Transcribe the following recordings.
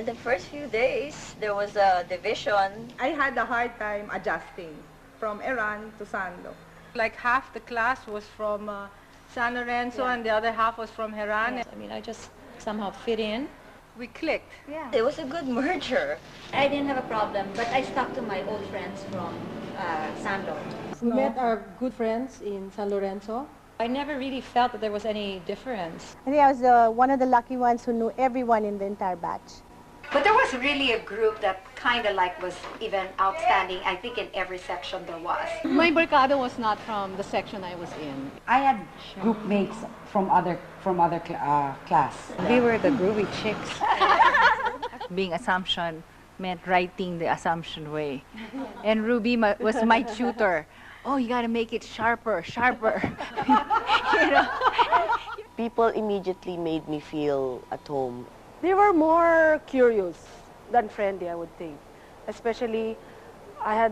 the first few days, there was a division. I had a hard time adjusting from Iran to Sando. Like half the class was from San Lorenzo and the other half was from Heran. I mean, I just somehow fit in. We clicked. Yeah. It was a good merger. I didn't have a problem, but I stuck to my old friends from Sando. We met our good friends in San Lorenzo. I never really felt that there was any difference. I think I was one of the lucky ones who knew everyone in the entire batch. But there was really a group that kind of like was even outstanding. I think in every section there was. My barkada was not from the section I was in. I had group mates from other class. We were the groovy chicks. Being Assumption meant writing the Assumption way. And Ruby was my tutor. Oh, you gotta make it sharper, sharper. You know? People immediately made me feel at home. They were more curious than friendly, I would think. Especially, I had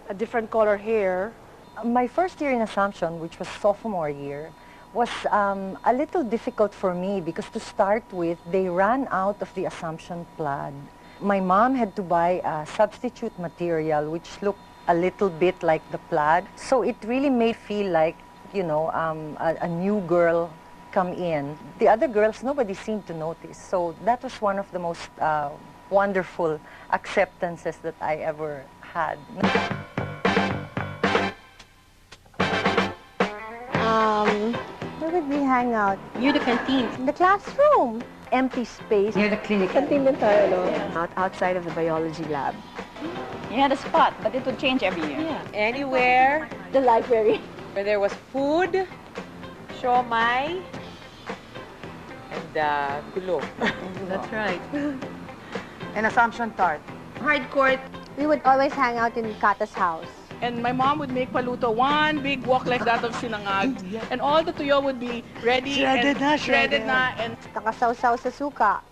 a different color hair. My first year in Assumption, which was sophomore year, was a little difficult for me because to start with, they ran out of the Assumption plaid. My mom had to buy a substitute material which looked a little bit like the plaid. So it really made feel like, you know, a new girl come in. The other girls, nobody seemed to notice. So that was one of the most wonderful acceptances that I ever had. Where would we hang out? Near the canteen. In the classroom. Empty space. Near the clinic. Canteen din tayo, no? Outside of the biology lab. You had a spot, but it would change every year. Yeah. Anywhere The library. where there was food, siomai, and gulo. That's right. And Assumption tart. Hardcore. We would always hang out in Kata's house. And my mom would make paluto, one big wok like that of sinangag. And all the tuyo would be ready Shredded and na, shredded shredded. na. And Nakasawsaw sa suka.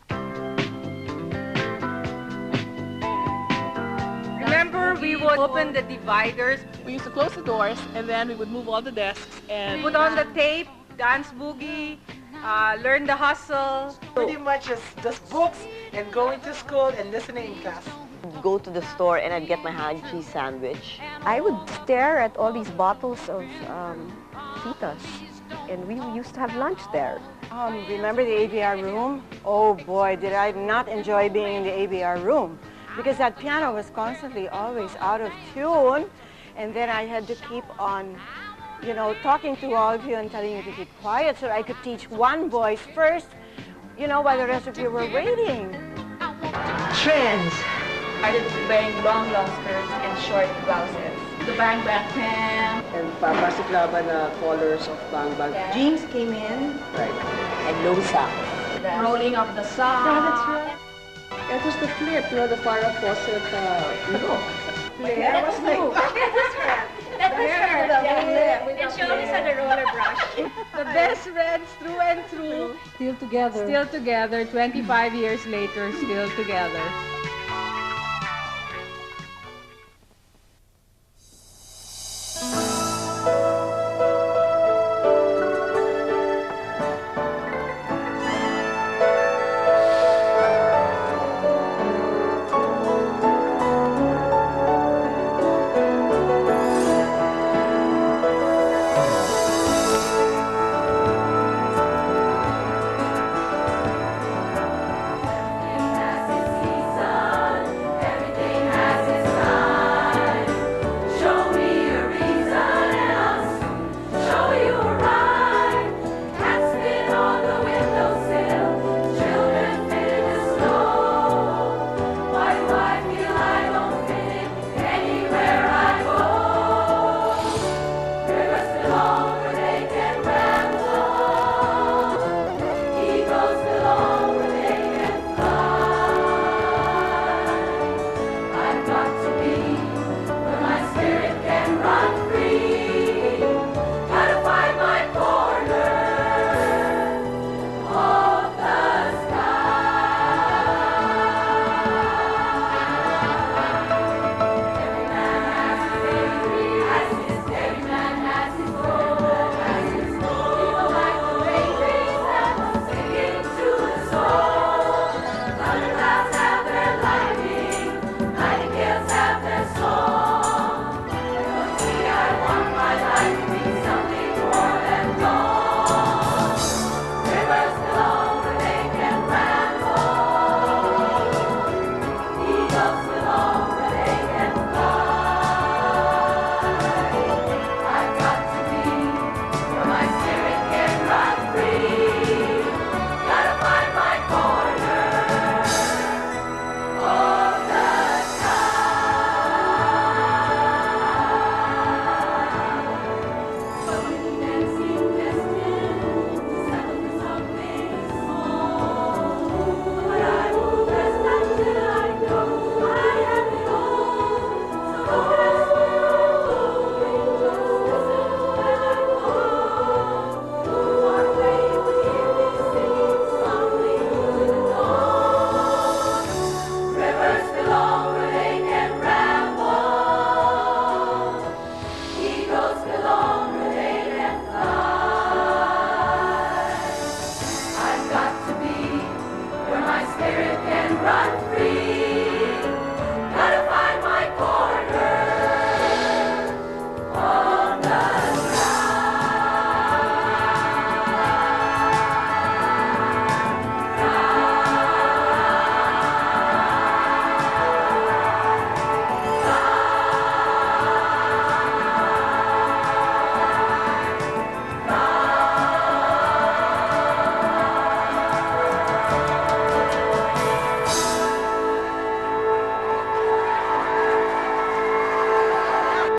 Remember, we would open the dividers. We used to close the doors, and then we would move all the desks and put on the tape, dance boogie, learn the hustle. Pretty much just books and going to school and listening in class. Go to the store and I'd get my ham cheese sandwich. I would stare at all these bottles of fitas, and we used to have lunch there. Remember the ABR room? Oh boy, did I not enjoy being in the ABR room. Because that piano was constantly always out of tune, and then I had to keep on, you know, talking to all of you and telling you to keep quiet so I could teach one voice first, you know, while the rest of you were waiting. Trends. I started wearing long skirts and short blouses. The bang pants. And basic laban na colors of bang. Jeans came in. Right. And low socks. Rolling of the socks. Yeah, that's right. It was the flip, you know, the Farrah Fawcett look. That was like, that was her. And she always had a roller brush. The best friends through and through. Still together. Still together, 25 years later, still together.